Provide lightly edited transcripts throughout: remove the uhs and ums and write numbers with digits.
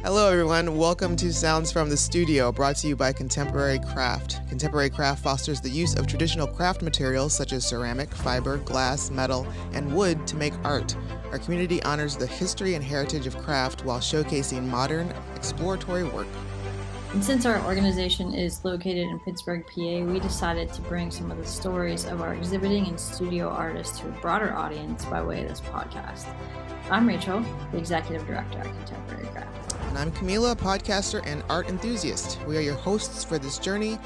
Hello everyone, welcome to Sounds from the Studio, brought to you by Contemporary Craft. Contemporary Craft fosters the use of traditional craft materials such as ceramic, fiber, glass, metal, and wood to make art. Our community honors the history and heritage of craft while showcasing modern, exploratory work. And since our organization is located in Pittsburgh, PA, we decided to bring some of the stories of our exhibiting and studio artists to a broader audience by way of this podcast. I'm Rachel, the Executive Director at Contemporary Craft. And I'm Camila, podcaster and art enthusiast. We are your hosts for this journey,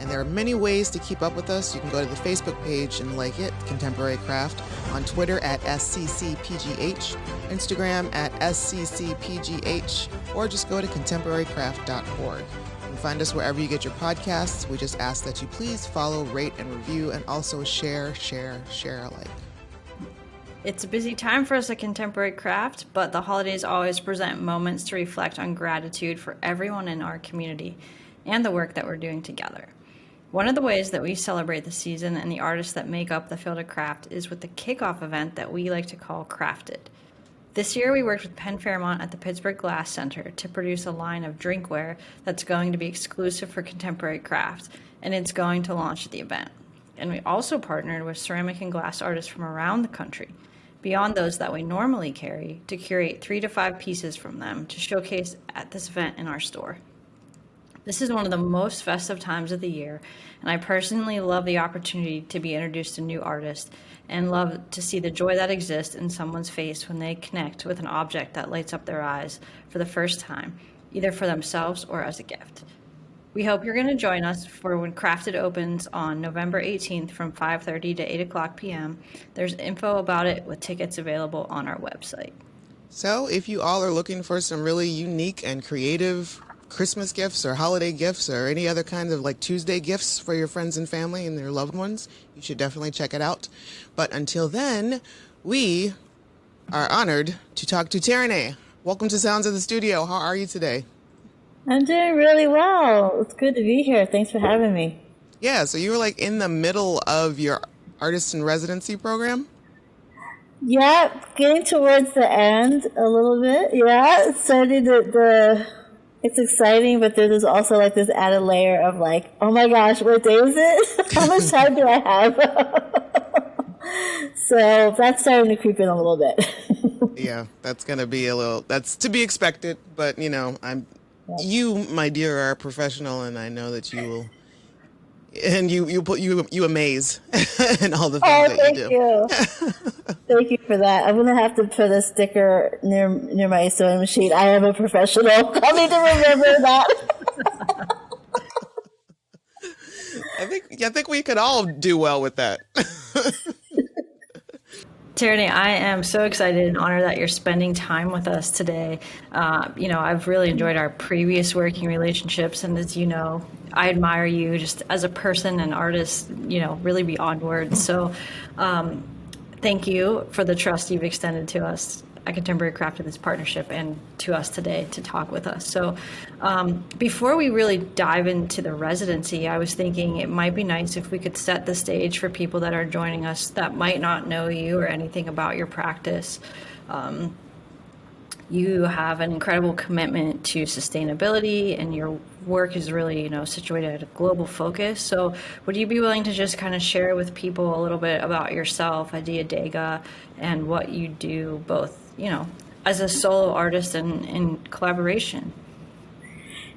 and there are many ways to keep up with us. You can go to the Facebook page and like it, Contemporary Craft, on Twitter at SCCPGH, Instagram at SCCPGH, or just go to contemporarycraft.org. You can find us wherever you get your podcasts. We just ask that you please follow, rate, and review, and also share alike. It's a busy time for us at Contemporary Craft, but the holidays always present moments to reflect on gratitude for everyone in our community and the work that we're doing together. One of the ways that we celebrate the season and the artists that make up the field of craft is with the kickoff event that we like to call Crafted. This year we worked with Penn Fairmont at the Pittsburgh Glass Center to produce a line of drinkware that's going to be exclusive for Contemporary Craft, and it's going to launch at the event. And we also partnered with ceramic and glass artists from around the country, beyond those that we normally carry, to curate 3 to 5 pieces from them to showcase at this event in our store. This is one of the most festive times of the year, and I personally love the opportunity to be introduced to new artists and love to see the joy that exists in someone's face when they connect with an object that lights up their eyes for the first time, either for themselves or as a gift. We hope you're going to join us for when Crafted opens on November 18th from 5:30 to 8 o'clock p.m. There's info about it with tickets available on our website. So if you all are looking for some really unique and creative Christmas gifts or holiday gifts or any other kind of like Tuesday gifts for your friends and family and their loved ones, you should definitely check it out. But until then, we are honored to talk to Tereneh. Welcome to Sounds of the Studio. How are you today? I'm doing really well. It's good to be here. Thanks for having me. Yeah, so you were like in the middle of your artist in residency program? Yeah, getting towards the end a little bit. Yeah, starting it's exciting, but there's also like this added layer of like, oh my gosh, what day is it? How much time do I have? So that's starting to creep in a little bit. Yeah, that's to be expected, but you know, you, my dear, are a professional, and I know that you will, and you amaze in all the things that you do. Thank you for that. I'm gonna have to put a sticker near my sewing machine. I am a professional. I'll need to remember that. I think we could all do well with that. Tereneh, I am so excited and honored that you're spending time with us today. I've really enjoyed our previous working relationships, and as you know, I admire you just as a person and artist, really beyond words. So thank you for the trust you've extended to us at Contemporary Craft in this partnership and to us today to talk with us. So before we really dive into the residency, I was thinking it might be nice if we could set the stage for people that are joining us that might not know you or anything about your practice. You have an incredible commitment to sustainability, and your work is really, situated at a global focus. So would you be willing to just kind of share with people a little bit about yourself, Idia Dega, and what you do both, as a solo artist and in collaboration?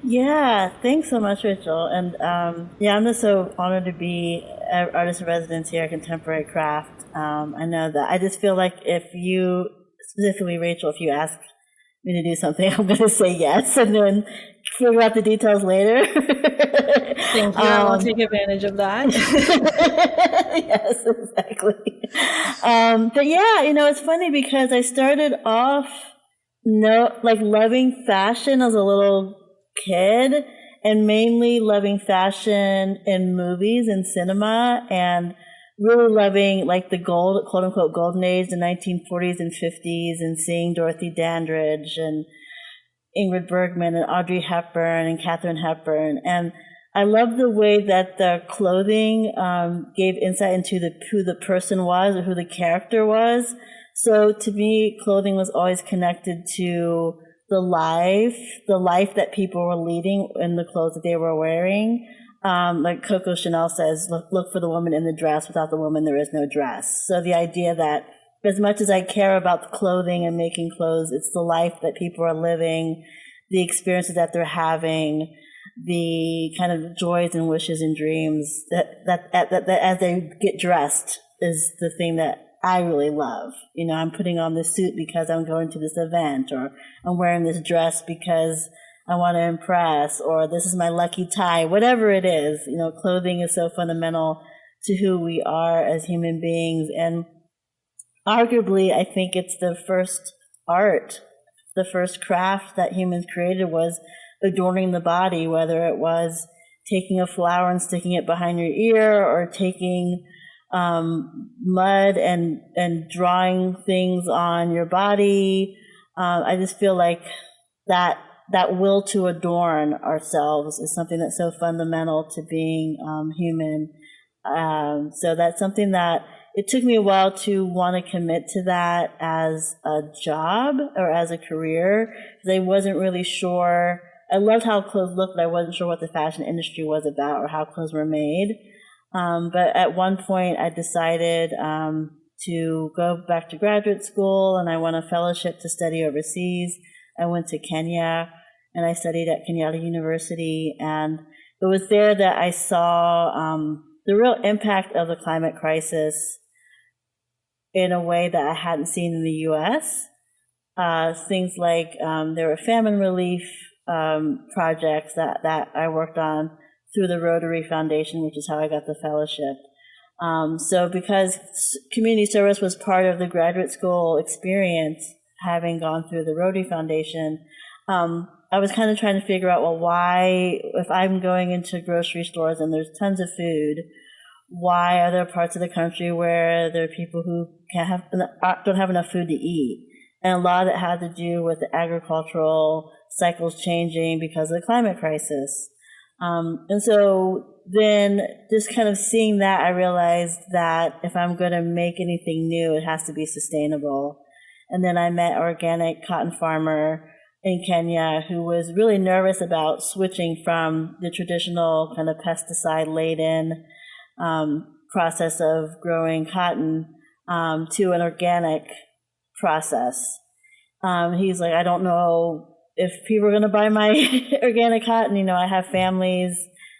Yeah, thanks so much, Rachel. And I'm just so honored to be an artist in residence here at Contemporary Craft. I know that I just feel like if you, specifically Rachel, if you ask me to do something, I'm going to say yes, and then figure out the details later. Thank you. I will take advantage of that. Yes, exactly. But yeah, it's funny because I started off loving fashion as a little kid, and mainly loving fashion in movies and cinema, and really loving like the quote unquote golden age, the 1940s and 50s, and seeing Dorothy Dandridge and Ingrid Bergman and Audrey Hepburn and Katharine Hepburn. And I love the way that the clothing gave insight into who the person was or who the character was. So to me, clothing was always connected to the life that people were leading in the clothes that they were wearing. Like Coco Chanel says, look for the woman in the dress. Without the woman, there is no dress. So the idea that as much as I care about the clothing and making clothes, it's the life that people are living, the experiences that they're having, the kind of joys and wishes and dreams that as they get dressed is the thing that I really love. You know, I'm putting on this suit because I'm going to this event, or I'm wearing this dress because I want to impress, or this is my lucky tie, whatever it is. You know, clothing is so fundamental to who we are as human beings. And arguably, I think it's the first art, the first craft that humans created was adorning the body, whether it was taking a flower and sticking it behind your ear, or taking mud and drawing things on your body. I just feel like that will to adorn ourselves is something that's so fundamental to being human. So that's something that it took me a while to want to commit to that as a job or as a career, because I wasn't really sure. I loved how clothes looked, but I wasn't sure what the fashion industry was about or how clothes were made. But at one point I decided to go back to graduate school, and I won a fellowship to study overseas. I went to Kenya, and I studied at Kenyatta University, and it was there that I saw the real impact of the climate crisis in a way that I hadn't seen in the U.S. Things like there were famine relief projects that I worked on through the Rotary Foundation, which is how I got the fellowship. So because community service was part of the graduate school experience, having gone through the Rotary Foundation, I was kind of trying to figure out, well, why, if I'm going into grocery stores and there's tons of food, why are there parts of the country where there are people who don't have enough food to eat? And a lot of it had to do with the agricultural cycles changing because of the climate crisis. And so then just kind of seeing that, I realized that if I'm going to make anything new, it has to be sustainable. And then I met an organic cotton farmer in Kenya who was really nervous about switching from the traditional kind of pesticide-laden process of growing cotton to an organic process. He's like, I don't know if people are going to buy my organic cotton. You know, I have families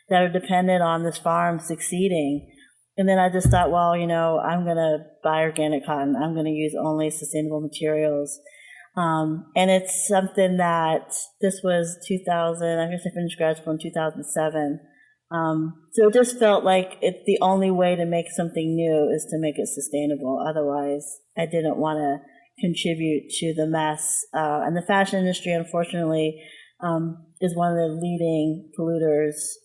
that are dependent on this farm succeeding. And then I just thought, well, you know, I'm going to buy organic cotton. I'm going to use only sustainable materials. And it's something that this was 2000, I guess I finished grad school in 2007. So it just felt like it's the only way to make something new is to make it sustainable. Otherwise, I didn't want to contribute to the mess. And the fashion industry, unfortunately, is one of the leading polluters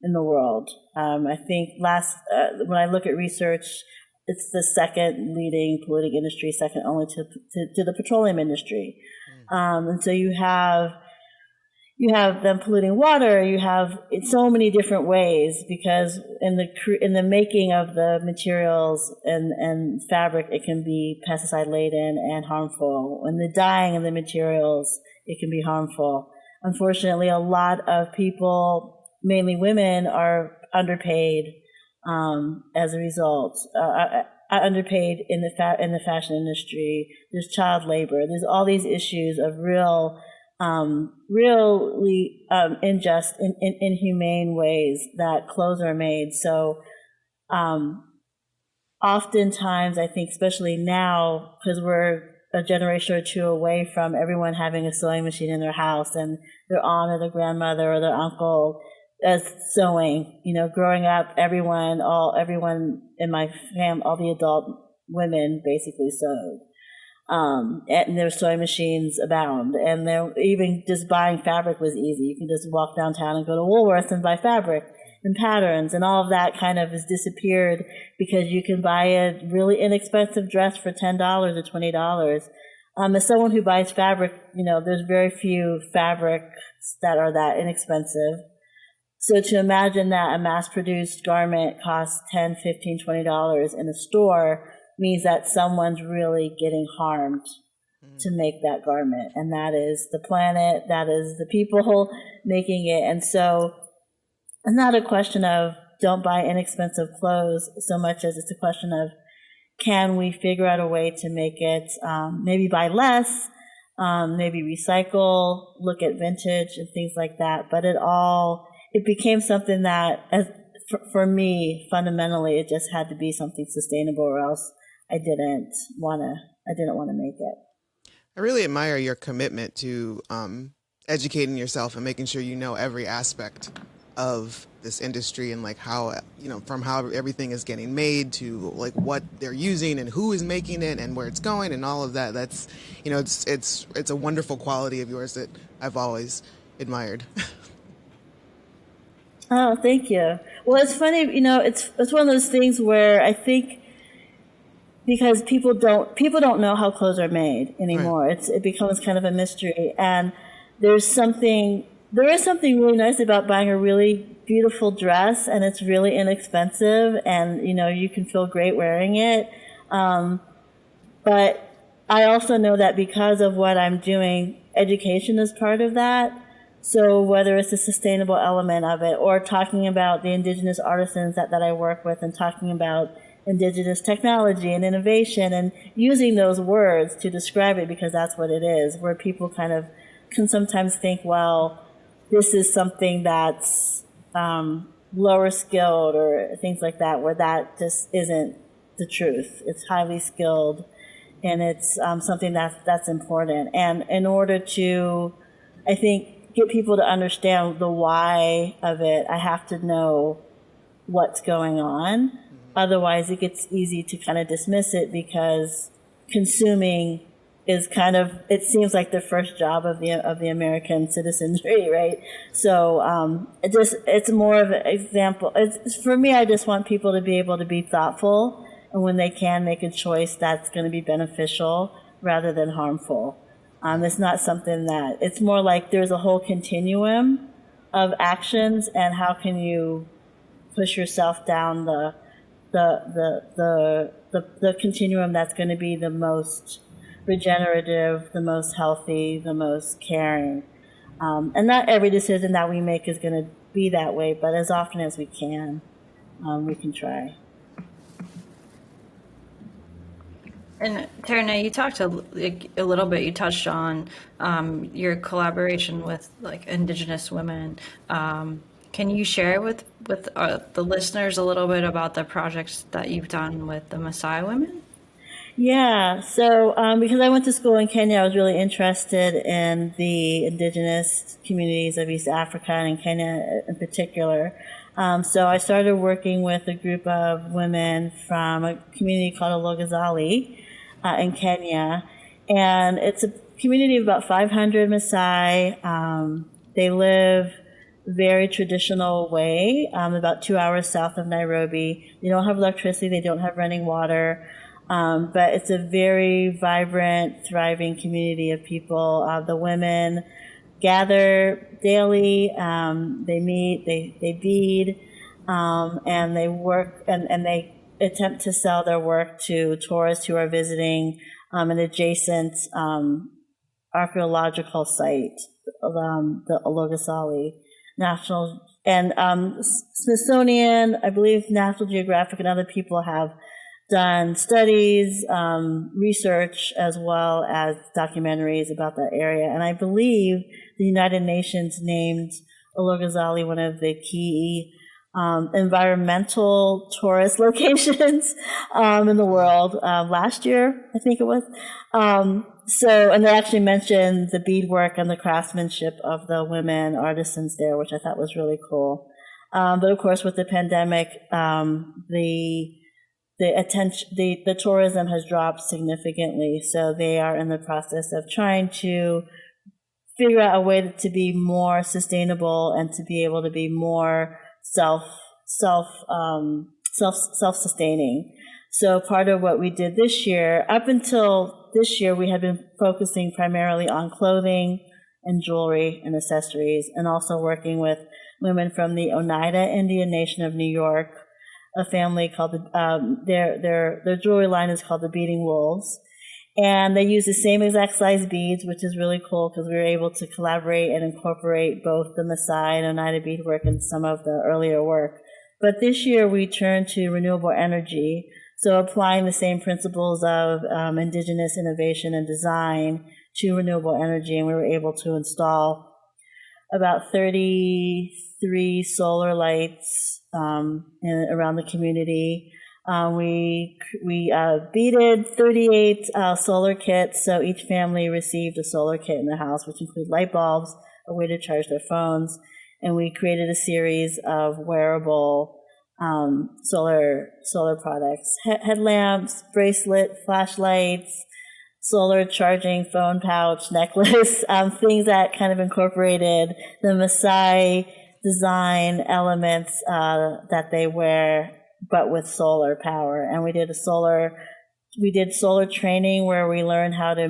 in the world. I think when I look at research, it's the second leading polluting industry, second only to the petroleum industry. And so you have them polluting water. You have in so many different ways, because in the making of the materials and fabric, it can be pesticide laden and harmful. In the dyeing of the materials, it can be harmful. Unfortunately, a lot of people, mainly women, are underpaid as a result. Underpaid in the fashion industry. There's child labor. There's all these issues of really unjust, inhumane ways that clothes are made. So oftentimes, I think, especially now, because we're a generation or two away from everyone having a sewing machine in their house, and their aunt or their grandmother or their uncle as sewing. You know, growing up, everyone in my family, all the adult women basically sewed. And their sewing machines abound, and even just buying fabric was easy. You can just walk downtown and go to Woolworths and buy fabric and patterns, and all of that kind of has disappeared because you can buy a really inexpensive dress for $10 or $20. As someone who buys fabric, you know, there's very few fabrics that are that inexpensive. So to imagine that a mass-produced garment costs $10, $15, $20 in a store means that someone's really getting harmed to make that garment. And that is the planet, that is the people making it. And so it's not a question of don't buy inexpensive clothes so much as it's a question of can we figure out a way to make it, maybe buy less, maybe recycle, look at vintage and things like that. But it became something that, for me, fundamentally, it just had to be something sustainable, or else I didn't want to make it. I really admire your commitment to educating yourself and making sure you know every aspect of this industry and like how, from how everything is getting made to like what they're using and who is making it and where it's going and all of that. That's, it's a wonderful quality of yours that I've always admired. Oh, thank you. Well, it's funny, it's one of those things where I think because people don't know how clothes are made anymore. Right. It becomes kind of a mystery, and there is something really nice about buying a really beautiful dress, and it's really inexpensive, and you can feel great wearing it. But I also know that because of what I'm doing, education is part of that. So whether it's the sustainable element of it, or talking about the indigenous artisans that I work with, and talking about indigenous technology and innovation, and using those words to describe it, because that's what it is, where people kind of can sometimes think, well, this is something that's lower skilled or things like that, where that just isn't the truth. It's highly skilled, and it's something that's important. And in order to, I think, get people to understand the why of it, I have to know what's going on. Otherwise, it gets easy to kind of dismiss it, because consuming is kind of, it seems like the first job of the American citizenry, right? So it's more of an example. For me, I just want people to be able to be thoughtful, and when they can, make a choice that's going to be beneficial rather than harmful. It's not something that, it's more like there's a whole continuum of actions, and how can you push yourself down the continuum that's going to be the most regenerative, the most healthy, the most caring. And not every decision that we make is going to be that way, but as often as we can try. And Tereneh, you talked a little bit, you touched on your collaboration with like Indigenous women. Can you share with the listeners a little bit about the projects that you've done with the Maasai women? Yeah, so because I went to school in Kenya, I was really interested in the indigenous communities of East Africa, and in Kenya in particular. So I started working with a group of women from a community called Ologazali in Kenya. And it's a community of about 500 Maasai. They live very traditional way, about 2 hours south of Nairobi. They don't have electricity, they don't have running water, but it's a very vibrant, thriving community of people. The women gather daily, they meet, they bead, and they work, and they attempt to sell their work to tourists who are visiting an adjacent archaeological site, the Ologasali National, and Smithsonian, I believe National Geographic and other people have done studies, research, as well as documentaries about that area. And I believe the United Nations named Ologazali one of the key environmental tourist locations in the world last year, I think it was. And they actually mentioned the beadwork and the craftsmanship of the women artisans there, which I thought was really cool. But of course, with the pandemic, the tourism has dropped significantly. So they are in the process of trying to figure out a way to be more sustainable and to be able to be more self-sustaining. So part of what we did this year, up until this year, we had been focusing primarily on clothing and jewelry and accessories, and also working with women from the Oneida Indian Nation of New York, a family called their jewelry line is called the Beating Wolves, And they use the same exact size beads, which is really cool because we were able to collaborate and incorporate both the Maasai and Oneida beadwork and some of the earlier work. But this year we turned to renewable energy, so applying the same principles of indigenous innovation and design to renewable energy, and we were able to install about 33 solar lights around the community. We beaded 38 solar kits, so each family received a solar kit in their house, which include light bulbs, a way to charge their phones, and we created a series of wearable solar products, headlamps, bracelet, flashlights, solar charging phone pouch, necklace, things that kind of incorporated the Maasai design elements that they wear, but with solar power. And we did solar training where we learned how to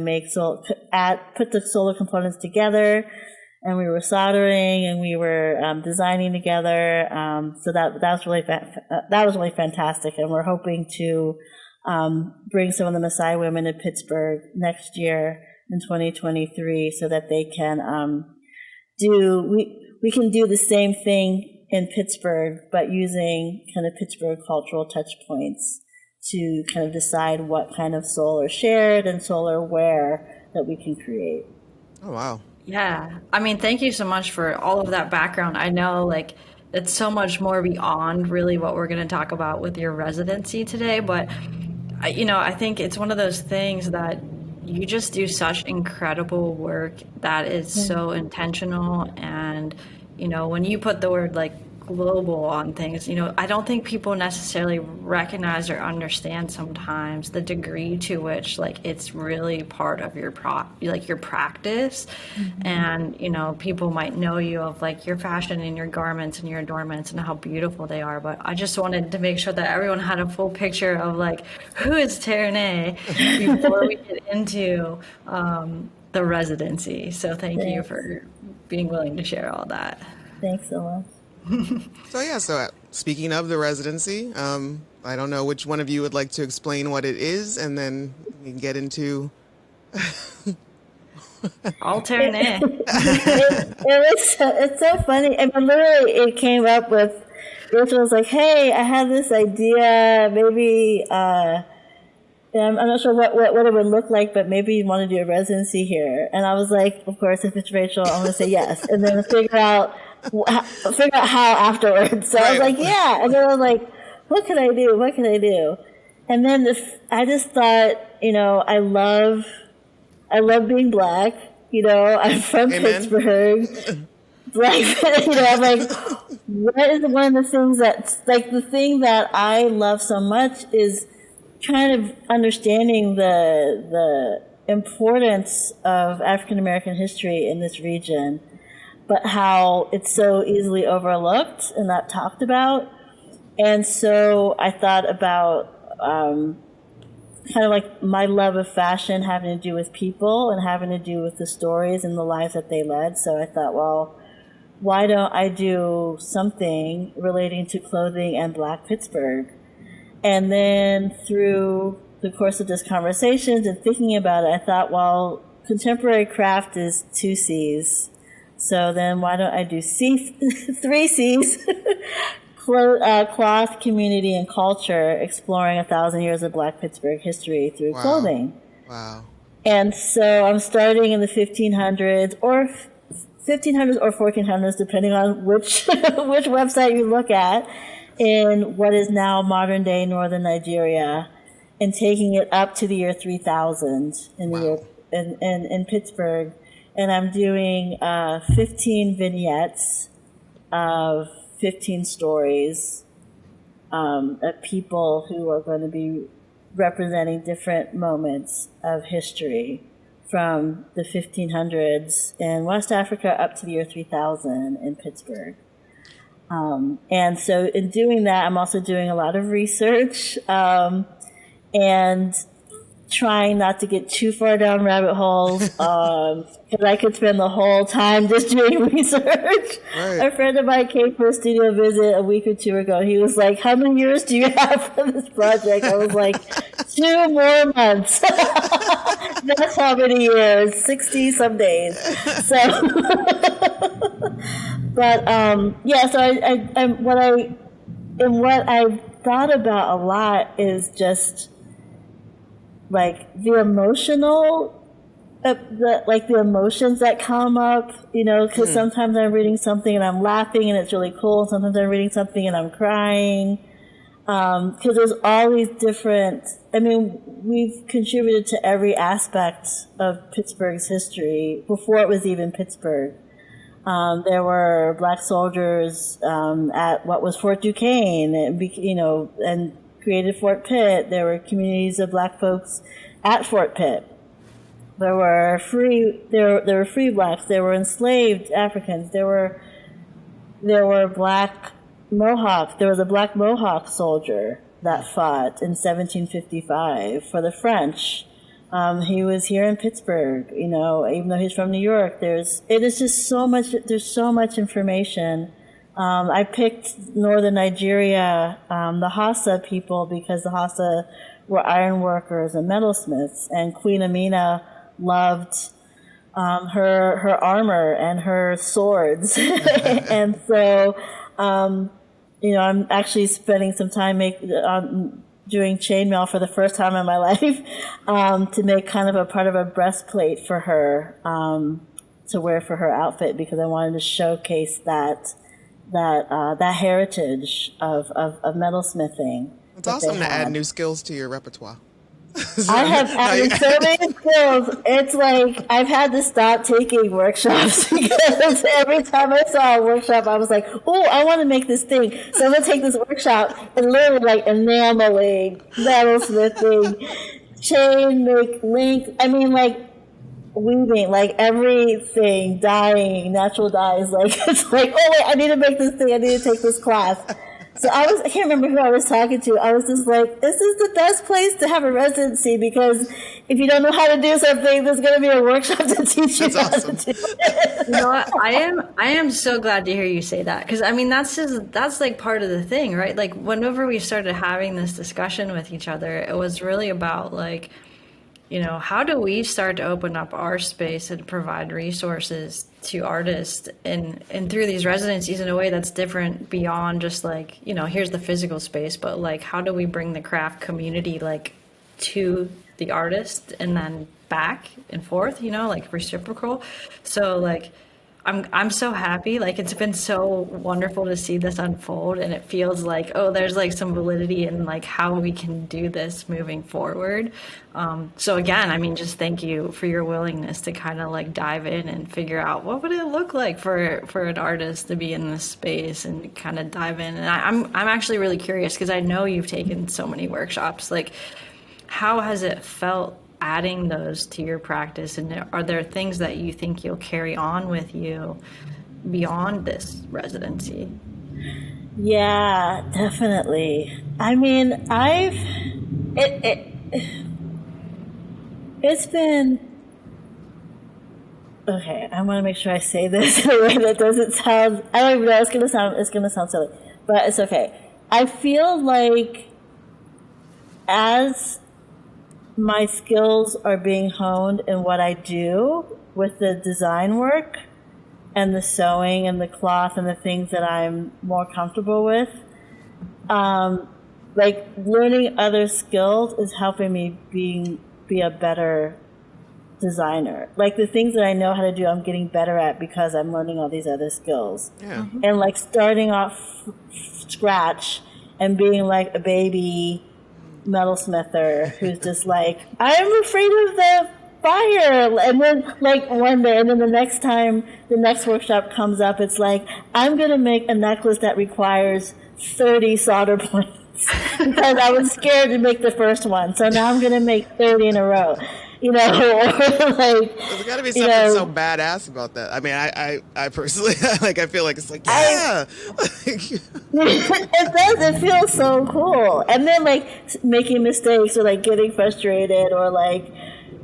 put the solar components together, and we were soldering and we were designing together. So that was really fantastic, and we're hoping to bring some of the Maasai women to Pittsburgh next year in 2023, so that they can we can do the same thing in Pittsburgh, but using kind of Pittsburgh cultural touch points to kind of decide what kind of solar shared and solar wear that we can create. Oh, wow. Yeah. I mean, thank you so much for all of that background. I know, like, it's so much more beyond really what we're going to talk about with your residency today, but I think it's one of those things that you just do such incredible work that is so intentional. And, when you put the word like global on things, I don't think people necessarily recognize or understand sometimes the degree to which like it's really part of your your practice. And people might know you of like your fashion and your garments and your adornments and how beautiful they are, but I just wanted to make sure that everyone had a full picture of like who is Tereneh before we get into the residency. So thank you for being willing to share all that. Thanks so much. So speaking of the residency, I don't know which one of you would like to explain what it is, and then we can get into all Tereneh. It's so funny. I mean, literally, it came up with Rachel was like, "Hey, I have this idea. Maybe I'm not sure what it would look like, but maybe you want to do a residency here." And I was like, "Of course, if it's Rachel, I'm going to say yes," and then figure out how afterwards. So I was like, yeah. And then I was like, what can I do? And then I just thought, I love being Black. I'm from Pittsburgh. Like, I'm like, what is one of the things that's like the thing that I love so much is kind of understanding the importance of African American history in this region, but how it's so easily overlooked and not talked about. And so I thought about kind of like my love of fashion having to do with people and having to do with the stories and the lives that they led. So I thought, well, why don't I do something relating to clothing and Black Pittsburgh? And then through the course of this conversations and thinking about it, I thought, well, contemporary craft is 2 C's. So then why don't I do 3 C's, cloth, community, and culture, exploring 1,000 years of Black Pittsburgh history through clothing. Wow. And so I'm starting in the 1500s or 1400s, depending on which website you look at, in what is now modern day northern Nigeria, and taking it up to the year 3000 in Pittsburgh. And I'm doing 15 vignettes of 15 stories of people who are going to be representing different moments of history from the 1500s in West Africa up to the year 3000 in Pittsburgh. And so in doing that, I'm also doing a lot of research and trying not to get too far down rabbit holes, because I could spend the whole time just doing research. Right. A friend of mine came for a studio visit a week or two ago. He was like, "How many years do you have for this project?" I was like, 2 more months. That's how many years, 60 some days. So, but yeah. So what I've thought about a lot is just like the emotional, the emotions that come up, because sometimes I'm reading something and I'm laughing and it's really cool. Sometimes I'm reading something and I'm crying. Because there's all these different, we've contributed to every aspect of Pittsburgh's history before it was even Pittsburgh. There were black soldiers at what was Fort Duquesne, and created Fort Pitt. There were communities of black folks at Fort Pitt. There were free blacks. There were enslaved Africans. There were black Mohawks. There was a black Mohawk soldier that fought in 1755 for the French. He was here in Pittsburgh, even though he's from New York. There's so much information. I picked northern Nigeria, the Hausa people, because the Hausa were iron workers and metalsmiths, and Queen Amina loved her armor and her swords. And so, I'm actually spending some time doing chainmail for the first time in my life, to make kind of a part of a breastplate for her, to wear for her outfit, because I wanted to showcase that heritage of metalsmithing. It's awesome to add new skills to your repertoire. I have added so many skills. It's like I've had to stop taking workshops because every time I saw a workshop, I was like, "Oh, I want to make this thing." So I'm gonna take this workshop and learn like enameling, metalsmithing, chain make link. Weaving, like everything, dyeing, natural dyes. Like it's like, oh wait, I need to make this thing. I need to take this class. So I can't remember who I was talking to. I was just like, this is the best place to have a residency, because if you don't know how to do something, there's going to be a workshop to teach you how to do it. You know what? I am so glad to hear you say that, because that's like part of the thing, right? Like whenever we started having this discussion with each other, it was really about like, how do we start to open up our space and provide resources to artists and through these residencies in a way that's different beyond just like, here's the physical space, but like, how do we bring the craft community like to the artist and then back and forth, like reciprocal. So like, I'm so happy. Like it's been so wonderful to see this unfold, and it feels like, oh, there's like some validity in like how we can do this moving forward. So again, just thank you for your willingness to kind of like dive in and figure out what would it look like for an artist to be in this space and kind of dive in. And I'm actually really curious, because I know you've taken so many workshops. Like, how has it felt adding those to your practice, and are there things that you think you'll carry on with you beyond this residency? Yeah, definitely. It's been okay. I want to make sure I say this in a way that doesn't sound, I don't even know, it's gonna sound silly, but it's okay. I feel like as my skills are being honed in what I do with the design work and the sewing and the cloth and the things that I'm more comfortable with. Like learning other skills is helping me be a better designer. Like the things that I know how to do, I'm getting better at because I'm learning all these other skills. Yeah. And like starting off scratch and being like a baby metalsmither who's just like, I'm afraid of the fire, and then like one day, and then the next workshop comes up, it's like, I'm gonna make a necklace that requires 30 solder points because I was scared to make the first one, so now I'm gonna make 30 in a row. or like, There's got to be something so badass about that. I mean, I personally, like, I feel like it's like, yeah. It does. It feels so cool. And then, like, making mistakes or, like, getting frustrated or, like,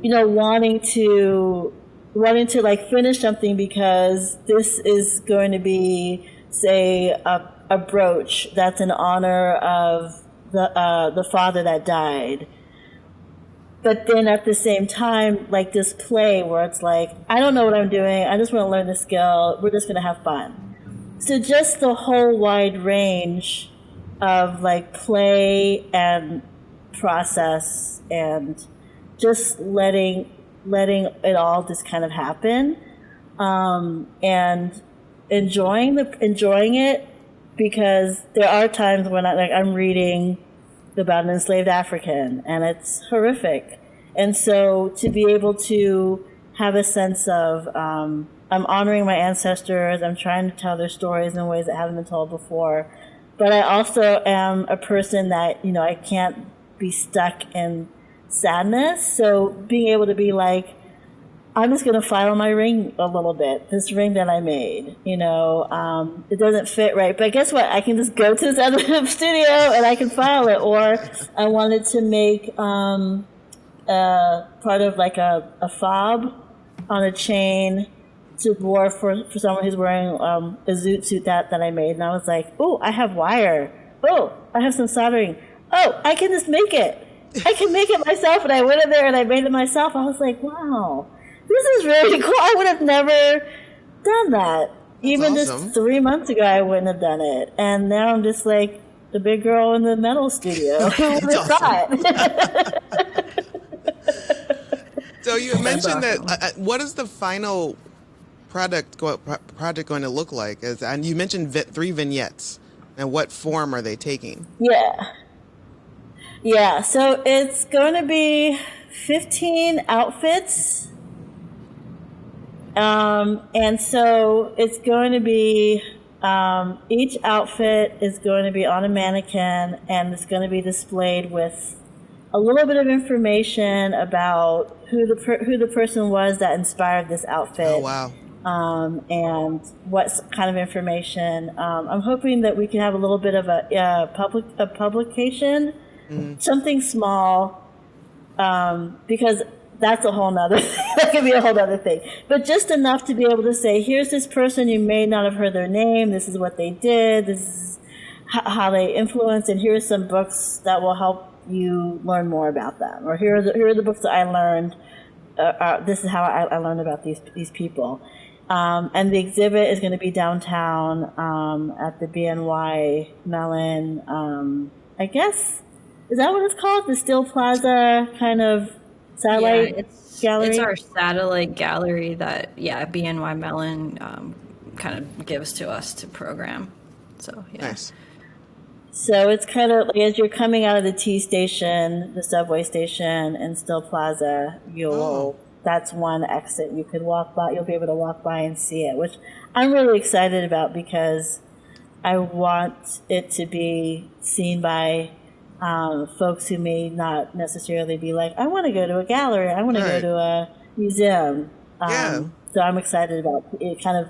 wanting to like finish something because this is going to be, say, a brooch that's in honor of the father that died. But then at the same time, like this play where it's like, I don't know what I'm doing. I just want to learn the skill. We're just going to have fun. So just the whole wide range of like play and process and just letting it all just kind of happen, and enjoying it, because there are times when I'm reading about an enslaved African and it's horrific, and so to be able to have a sense of I'm honoring my ancestors, I'm trying to tell their stories in ways that haven't been told before, but I also am a person that I can't be stuck in sadness. So being able to be like, I'm just going to file my ring a little bit, this ring that I made, it doesn't fit right, but guess what? I can just go to this other studio and I can file it. Or I wanted to make part of like a fob on a chain to wear for someone who's wearing a zoot suit that I made. And I was like, oh, I have wire. Oh, I have some soldering. Oh, I can just make it. I can make it myself. And I went in there and I made it myself. I was like, wow, this is really cool. I would have never done that. Even awesome. Just 3 months ago, I wouldn't have done it. And now I'm just like the big girl in the metal studio. Who would have thought? So you mentioned that. What is the final project going to look like? And you mentioned 3 vignettes. And what form are they taking? Yeah, so it's going to be 15 outfits. And so it's going to be, each outfit is going to be on a mannequin, and it's going to be displayed with a little bit of information about who the person was that inspired this outfit. Oh, wow. And what kind of information. I'm hoping that we can have a little bit of a publication. Something small, because that's a whole nother thing. That could be a whole other thing. But just enough to be able to say, here's this person, you may not have heard their name, this is what they did, this is how they influenced, and here's some books that will help you learn more about them. Or here are the books that I learned, this is how I learned about these people. And the exhibit is going to be downtown at the BNY Mellon, I guess. Is that what it's called? The Still Plaza kind of satellite gallery? It's our satellite gallery that, BNY Mellon kind of gives to us to program. So, yeah. Nice. So it's kind of like as you're coming out of the T station, the subway station, and Still Plaza, that's one exit you could walk by. You'll be able to walk by and see it, which I'm really excited about because I want it to be seen by folks who may not necessarily be like, I want to go to a gallery, I want to go to a museum. So I'm excited about it, kind of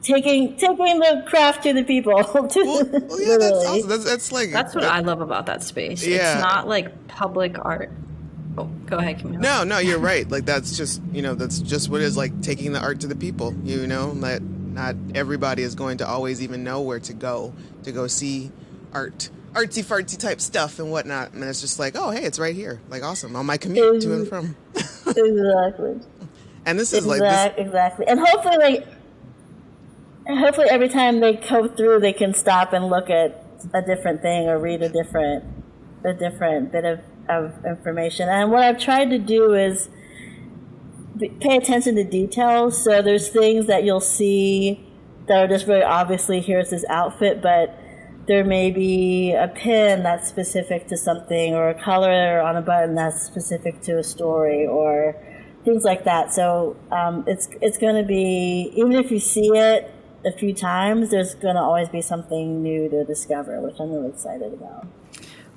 taking the craft to the people. That's awesome. That's what I love about that space. Yeah. It's not like public art. Oh, go ahead, Camille. No, you're right. Like that's just what it is, like taking the art to the people. That not everybody is going to always even know where to go see art, artsy fartsy type stuff and whatnot. And it's just like, oh, hey, it's right here. Like awesome on my commute to and from. Exactly. And this is like this. Exactly. And hopefully every time they go through, they can stop and look at a different thing or read a different bit of information. And what I've tried to do is pay attention to details. So there's things that you'll see that are just very obviously, here's this outfit, but there may be a pin that's specific to something, or a color on a button that's specific to a story, or things like that. So it's going to be, even if you see it a few times, there's going to always be something new to discover, which I'm really excited about.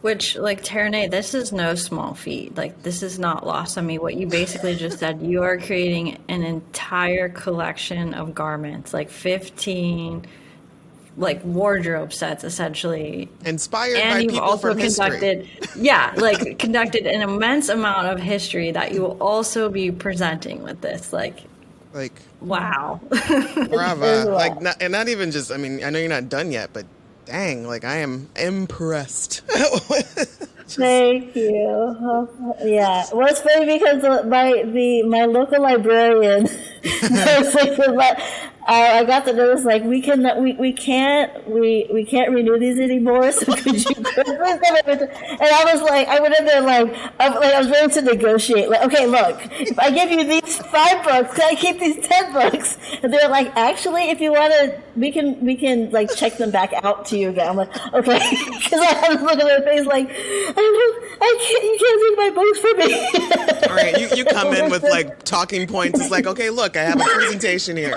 Which, like, Tereneh, this is no small feat. Like, this is not lost on me. What you basically just said, you are creating an entire collection of garments, like 15, like, wardrobe sets, essentially. Inspired And by you've people also from history. conducted an immense amount of history that you will also be presenting with this. Like, Like, wow. brava. Like, not even just, I mean, I know you're not done yet, but dang, like, I am impressed. Thank you. Yeah. Well, it's funny because my local librarian, was like, I got the notice like we can't renew these anymore. So could you? And I was like, I went in there I was ready to negotiate. Like, okay, look, if I give you these 5 books, can I keep these 10 books? And they're like, actually, if you want to, we can like check them back out to you again. I'm like, okay, because I was looking at their face like, you can't take my books from me. All right, you come in with like talking points. It's like, okay, look, I have a presentation here.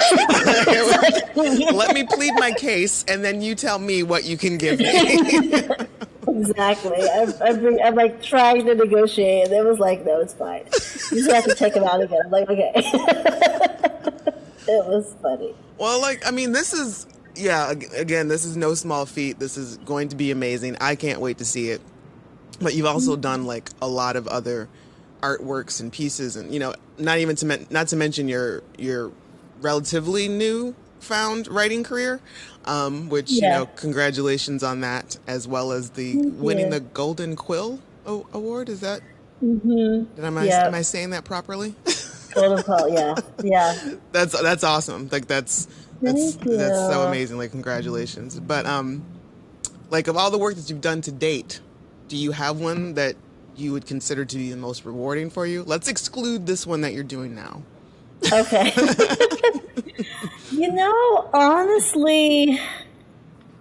Let me plead my case, and then you tell me what you can give me. Exactly. I'm like trying to negotiate, and it was like, no, it's fine. You just have to check them out again. I'm like, okay. It was funny. Well, like, I mean, this is, yeah, again, this is no small feat. This is going to be amazing. I can't wait to see it. But you've also done like a lot of other artworks and pieces, and not to mention your relatively new found writing career, which congratulations on that, as well as the winning the Golden Quill Award. Is that? Mm-hmm. Am I saying that properly? Golden Quill, yeah. That's awesome. Like that's so amazing. Like congratulations. But like of all the work that you've done to date, do you have one that you would consider to be the most rewarding for you? Let's exclude this one that you're doing now. Okay. Honestly,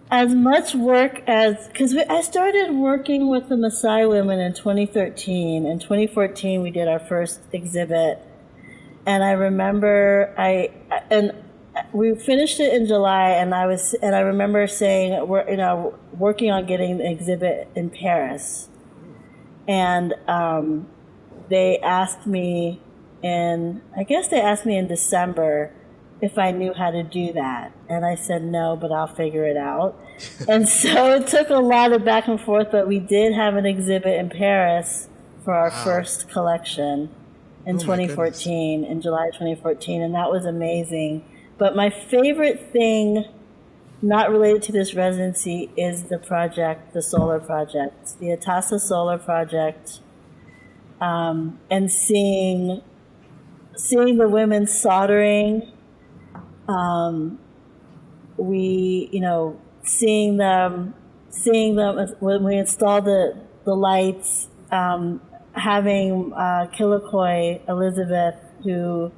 as much work because I started working with the Maasai women in 2013. In 2014, we did our first exhibit, and I remember we finished it in July, and I remember saying we're working on getting the exhibit in Paris, and they asked me in December if I knew how to do that, and I said no, but I'll figure it out. And so it took a lot of back and forth, but we did have an exhibit in Paris for our first collection in 2014, in July 2014, and that was amazing. But my favorite thing, not related to this residency, is the solar project, the Atasa solar project, and seeing the women soldering. Seeing them when we installed the lights, having Kilokoi Elizabeth, who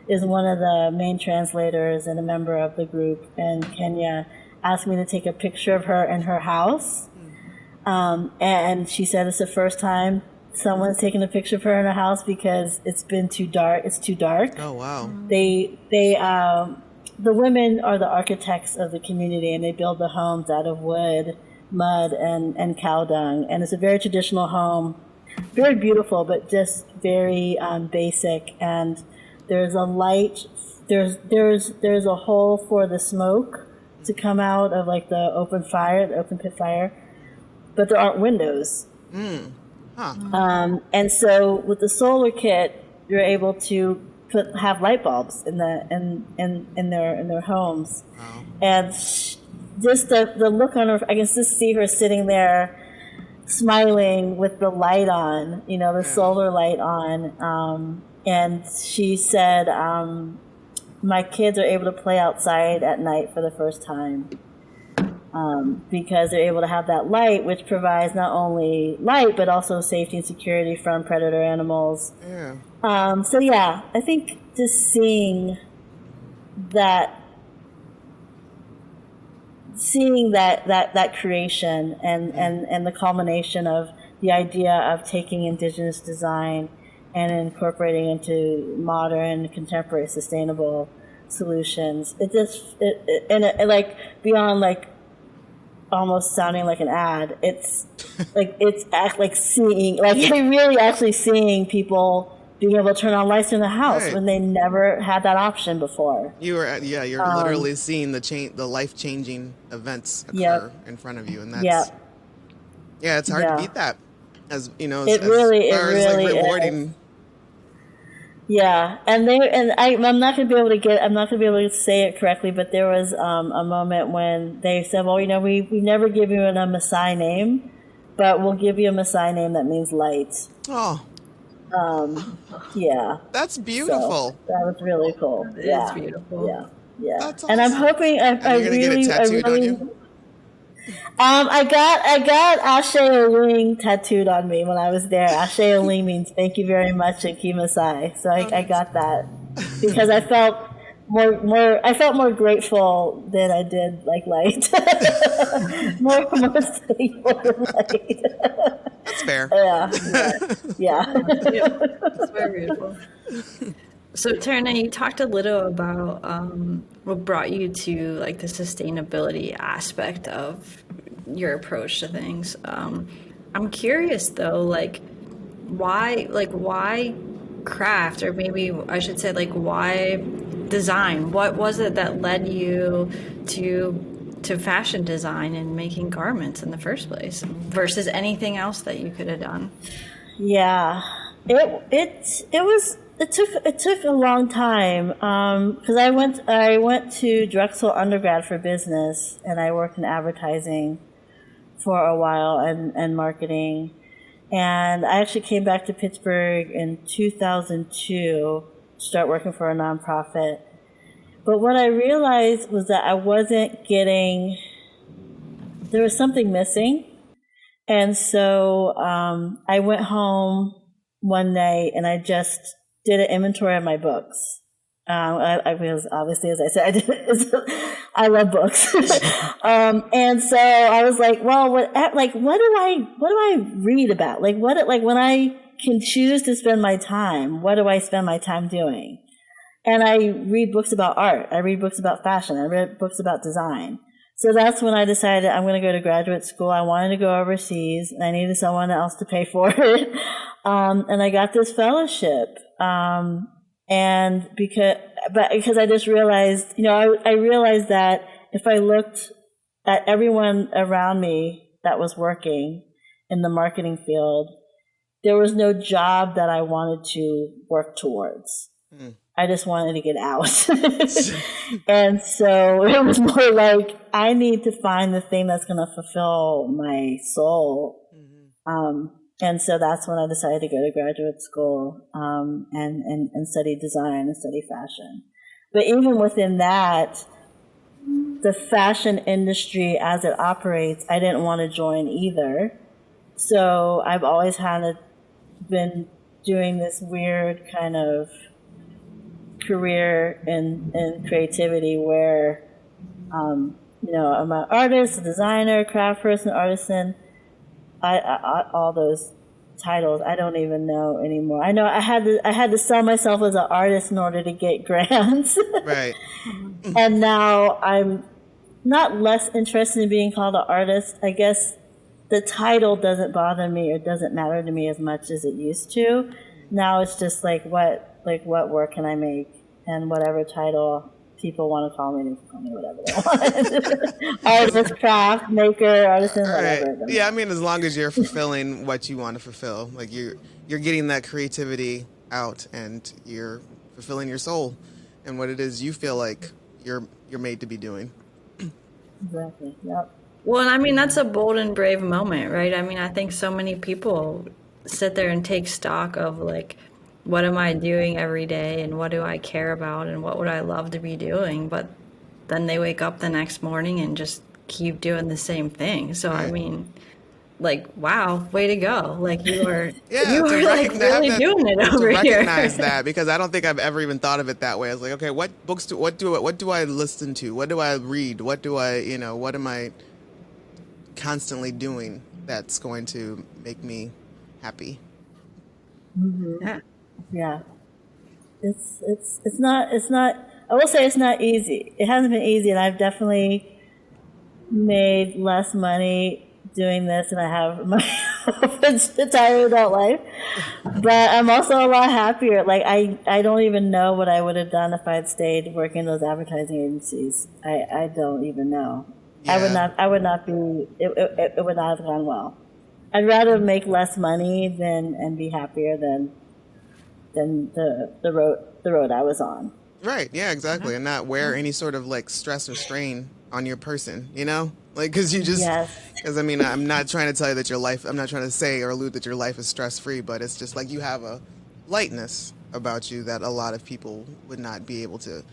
is one of the main translators and a member of the group in Kenya, asked me to take a picture of her in her house. And she said it's the first time someone's taken a picture of her in her house because it's been too dark. It's too dark. Oh, wow. The women are the architects of the community, and they build the homes out of wood, mud, and cow dung. And it's a very traditional home, very beautiful, but just very basic. And there's a light. There's a hole for the smoke to come out of like the open pit fire, but there aren't windows. And so with the solar kit, you're able to have light bulbs in their homes. Wow. And just the look on her, I can just see her sitting there smiling with the light on, solar light on. And she said, my kids are able to play outside at night for the first time. Because they're able to have that light, which provides not only light, but also safety and security from predator animals. Yeah. I think just seeing that creation and the culmination of the idea of taking indigenous design and incorporating into modern, contemporary, sustainable solutions. Beyond like almost sounding like an ad. It's like seeing, like really actually seeing people being able to turn on lights in the house Right. when they never had that option before. You're literally seeing the life-changing events occur Yep. in front of you, and Yep. it's hard to Yeah. beat that. As you know, It as really far as like is. rewarding. Yeah, I'm not gonna be able to say it correctly, but there was a moment when they said, well, we never give you a Maasai name, but we'll give you a Maasai name that means light. Oh, Yeah. that's So beautiful. that was really cool. It is Yeah. beautiful. Yeah. Yeah. That's And I'm awesome. hoping And you're gonna get it tattooed on you? I got Ashe Oling tattooed on me when I was there. Ashe Oling means thank you very much in Kimasai. So I got that because I felt more grateful than I did like light. more thankful than light. That's fair. Yeah. It's very beautiful. So, Tereneh, you talked a little about what brought you to like the sustainability aspect of your approach to things. I'm curious though, why craft, or maybe I should say, like, why design? What was it that led you to fashion design and making garments in the first place versus anything else that you could have done? Yeah, it took a long time because I went to Drexel undergrad for business, and I worked in advertising for a while and marketing, and I actually came back to Pittsburgh in 2002 to start working for a nonprofit. But what I realized was that I wasn't getting, there was something missing. And so I went home one night and I just did an inventory of my books. Because obviously, as I said, I love books. And so I was like, well, what do I read about? Like when I can choose to spend my time, what do I spend my time doing? And I read books about art. I read books about fashion. I read books about design. So that's when I decided I'm going to go to graduate school. I wanted to go overseas, and I needed someone else to pay for it. And I got this fellowship. And because I just realized, I realized that if I looked at everyone around me that was working in the marketing field, there was no job that I wanted to work towards. I just wanted to get out. And so it was more like, I need to find the thing that's going to fulfill my soul. And so that's when I decided to go to graduate school and study design and study fashion. But even within that, the fashion industry as it operates, I didn't want to join either. So I've always been doing this weird kind of career in creativity where, I'm an artist, a designer, craft person, artisan. I all those titles I don't even know anymore. I know I had to sell myself as an artist in order to get grants. Right. And now I'm not less interested in being called an artist. I guess the title doesn't bother me or doesn't matter to me as much as it used to. Now it's just what work can I make, and whatever title people want to call me, they can call me whatever they want. Artist, craft, maker, artisan, whatever. Right. Yeah, I mean, as long as you're fulfilling what you want to fulfill, like you're getting that creativity out, and you're fulfilling your soul and what it is you feel like you're made to be doing. Exactly. Yep. Well, and I mean, that's a bold and brave moment, right? I mean, I think so many people sit there and take stock of like, what am I doing every day, and what do I care about, and what would I love to be doing? But then they wake up the next morning and just keep doing the same thing. So, I mean, like, wow, way to go. Like you were like really doing it over here. Recognize that, because I don't think I've ever even thought of it that way. I was like, okay, what do I listen to? What do I read? What do I, what am I constantly doing that's going to make me happy? Mm-hmm. Yeah. It's not, I will say it's not easy. It hasn't been easy, and I've definitely made less money doing this than I have my entire adult life. But I'm also a lot happier. Like I don't even know what I would have done if I had stayed working in those advertising agencies. I don't even know. Yeah. I would not be, it would not have gone well. I'd rather make less money and be happier than the road I was on. Right. Yeah, exactly. And not wear any sort of like stress or strain on your person, you know? Like, because you just, Yes. because I mean, I'm not trying to tell you that your life, I'm not trying to say or allude that your life is stress free, but it's just like you have a lightness about you that a lot of people would not be able to,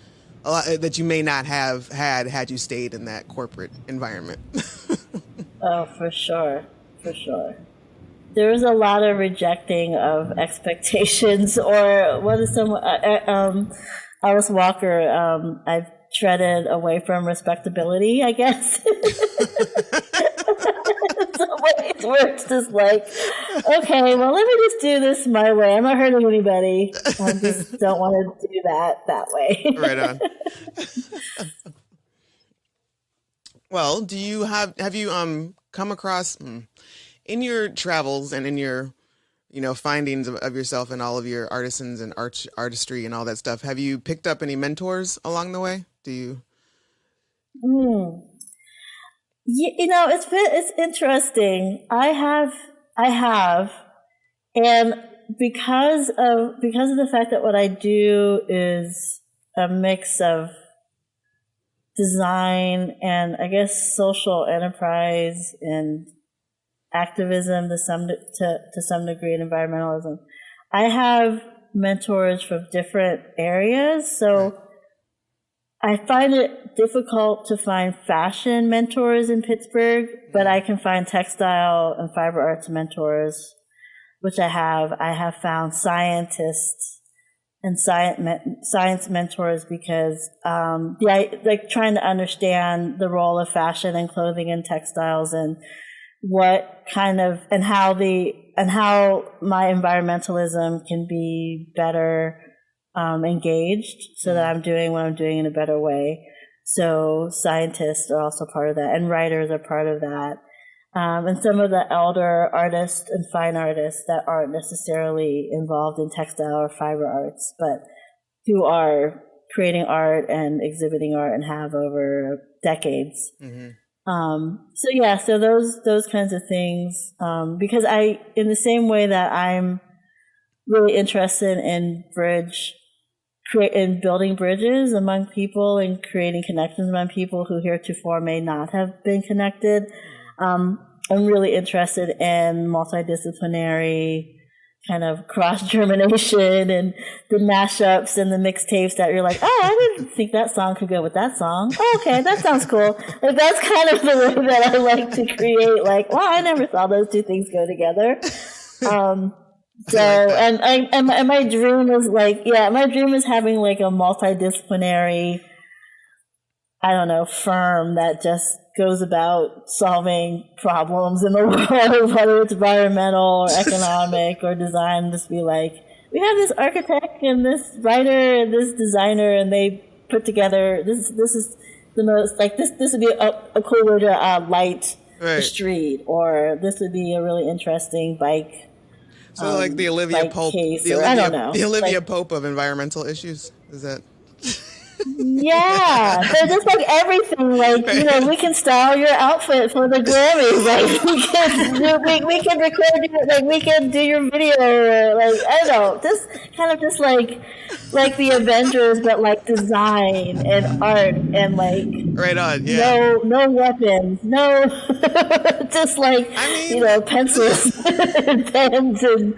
that you may not have had you stayed in that corporate environment. Oh, for sure. For sure. There was a lot of rejecting of expectations, or what is some, Alice Walker, I've treaded away from respectability, I guess. In some ways where it's just like, okay, well, let me just do this my way. I'm not hurting anybody. I just don't want to do that way. Right on. Well, do you have you come across in your travels and in your findings of yourself and all of your artisans and artistry and all that stuff, have you picked up any mentors along the way? Do you? It's interesting. I have, and because of the fact that what I do is a mix of design and I guess social enterprise and activism to some degree, and environmentalism. I have mentors from different areas, so I find it difficult to find fashion mentors in Pittsburgh, but I can find textile and fiber arts mentors, which I have. I have found scientists and science mentors because like trying to understand the role of fashion and clothing and textiles and what kind of and how my environmentalism can be better engaged so that I'm doing what I'm doing in a better way. So scientists are also part of that, and writers are part of that. And some of the elder artists and fine artists that aren't necessarily involved in textile or fiber arts, but who are creating art and exhibiting art and have over decades. Mm-hmm. So those kinds of things, because in the same way that I'm really interested in building bridges among people and creating connections among people who heretofore may not have been connected. I'm really interested in multidisciplinary kind of cross-germination and the mashups and the mixtapes that you're like, oh, I didn't think that song could go with that song. Oh, okay, that sounds cool. Like, that's kind of the way that I like to create, like, wow, I never saw those two things go together. And my dream is having like a multidisciplinary, I don't know, firm that just goes about solving problems in the world, whether it's environmental or economic or design. Just be like, we have this architect and this writer and this designer, and they put together this is the most like this would be a cool way to light the street, or this would be a really interesting bike. So like the Olivia Pope, the Olivia Pope of environmental issues, is that? Yeah, they're just like everything. Like, we can style your outfit for the Grammys. Like we can record you. Like we can do your video. Or, like I don't know, just kind of just like the Avengers, but like design and art and like right on. Yeah. No weapons. No, just like pencils, and pens, and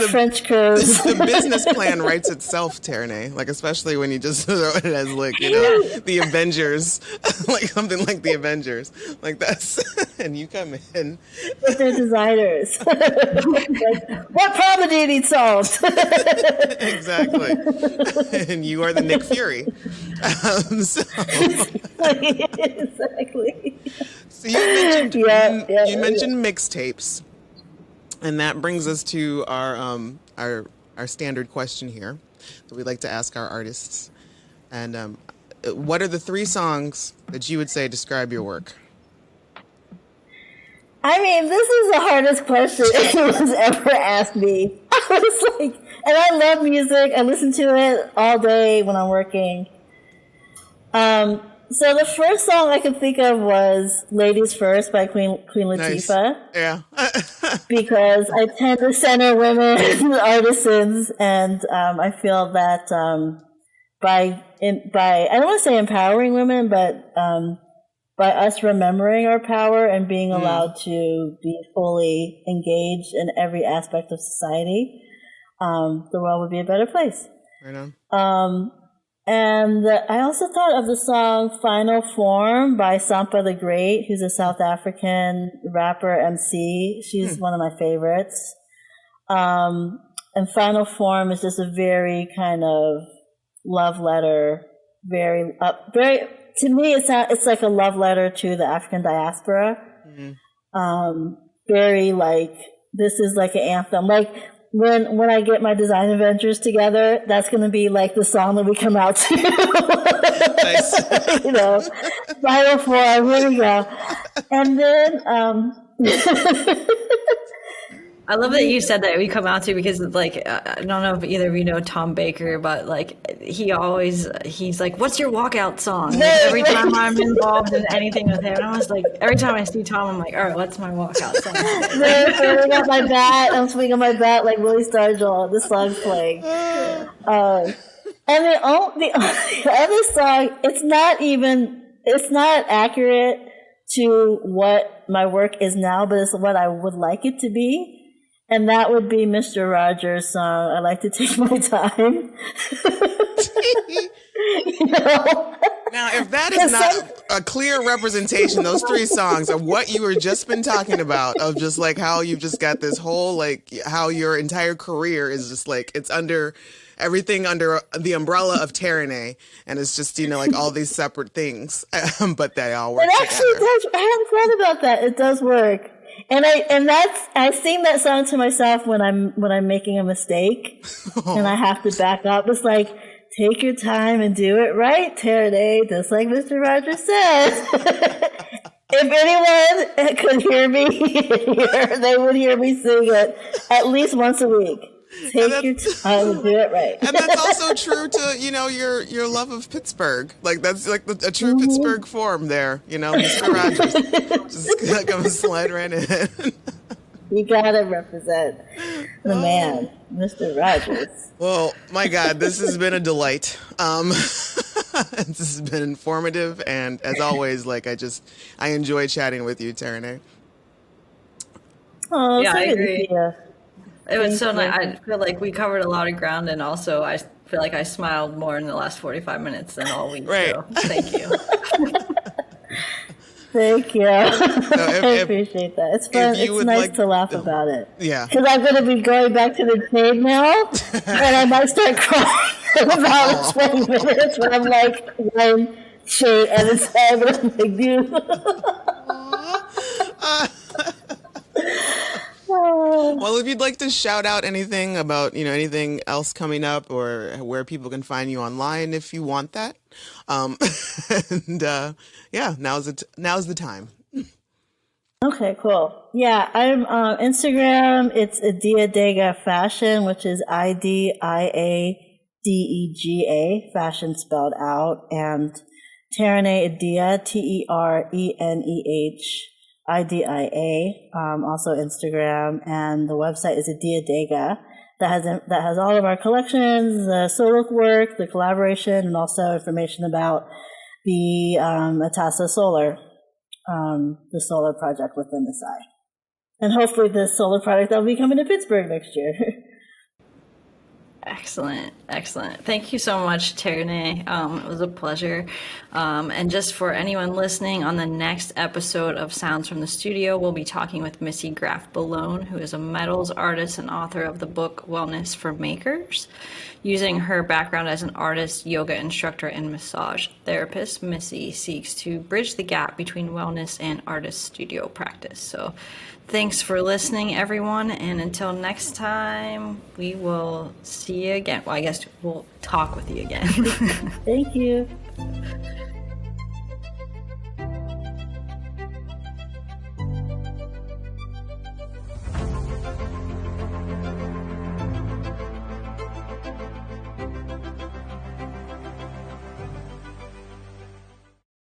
French curves. The business plan writes itself, Tereneh. Like especially when you just throw it as like the Avengers, like something like the Avengers, like that's and you come in with their designers. Like, what problem do you need solved? Exactly, and you are the Nick Fury. Exactly. So you mentioned mixtapes, and that brings us to our standard question here that we like to ask our artists. And what are the 3 songs that you would say describe your work? I mean, this is the hardest question anyone's ever asked me. I was like, and I love music. I listen to it all day when I'm working. So the first song I could think of was "Ladies First" by Queen Latifah. Nice. Yeah. Because I tend to center women artisans, and I feel that by I don't want to say empowering women, but by us remembering our power and being allowed to be fully engaged in every aspect of society, the world would be a better place. Right on. And I also thought of the song Final Form by Sampa the Great, who's a South African rapper MC. She's one of my favorites. And Final Form is just a very kind of love letter, very, to me, it's like a love letter to the African diaspora. Very like, this is like an anthem. Like, when I get my design adventures together, that's going to be like the song that we come out to. Nice. You know, Final Form, here we go. And then, I love that you said that we come out to, because like, I don't know if either of you know Tom Baker, but like he's like, what's your walkout song? Like, every time I'm involved in anything with him, I was like, every time I see Tom, I'm like, all right, what's my walkout song? I'm swinging my bat like Willie Stargell. This song's playing. And the other song, it's not accurate to what my work is now, but it's what I would like it to be. And that would be Mr. Rogers' song, I Like to Take My Time. You know? Now, if that is not a clear representation, those three songs of what you were just been talking about, of just like how you've just got this whole, like how your entire career is just like, it's under everything under the umbrella of Tereneh, and it's just, you know, like all these separate things, but they all work It actually together. does. I hadn't thought about that. It does work. And I sing that song to myself when I'm making a mistake and I have to back up. It's like, take your time and do it right, Tereneh, just like Mr. Rogers says. If anyone could hear me here, they would hear me sing it at least once a week. Take your time and do it right. And that's also true to, you know, your love of Pittsburgh. Like, that's like a true Pittsburgh form there, you know, Mr. Rogers. Just gonna slide right in. You gotta represent the man, Mr. Rogers. Well, my God, this has been a delight. This has been informative, and as always, like I enjoy chatting with you, Tereneh. Oh, Yeah, so I good to agree. see you. It was so Thank nice. I feel like we covered a lot of ground, and also I feel like I smiled more in the last 45 minutes than all week. Right. So thank you. Thank you. I appreciate that. It's fun. It's nice to laugh about it. Yeah. Because I'm going to be going back to the tape now, and I might start crying in about 20 minutes when I'm like one shade at a time, and I'm like, dude. Well, if you'd like to shout out anything about, you know, anything else coming up, or where people can find you online if you want that. And yeah, now's the time. Okay, cool. Yeah, I'm on Instagram. It's Idia Dega Fashion, which is IDIADEGA, fashion spelled out, and Tereneh Idia, TERENEHIDIA, also Instagram, and the website is Idia Dega. That has all of our collections, the solo work, the collaboration, and also information about the Atasa Solar, the solar project with MSI. And hopefully this solar project that will be coming to Pittsburgh next year. Excellent. Thank you so much, Tereneh. It was a pleasure. And just for anyone listening, on the next episode of Sounds from the Studio, we'll be talking with Missy Graff Ballone, who is a metals artist and author of the book Wellness for Makers. Using her background as an artist, yoga instructor, and massage therapist, Missy seeks to bridge the gap between wellness and artist studio practice. So thanks for listening, everyone. And until next time, we will see you again. Well, I guess we'll talk with you again. Thank you.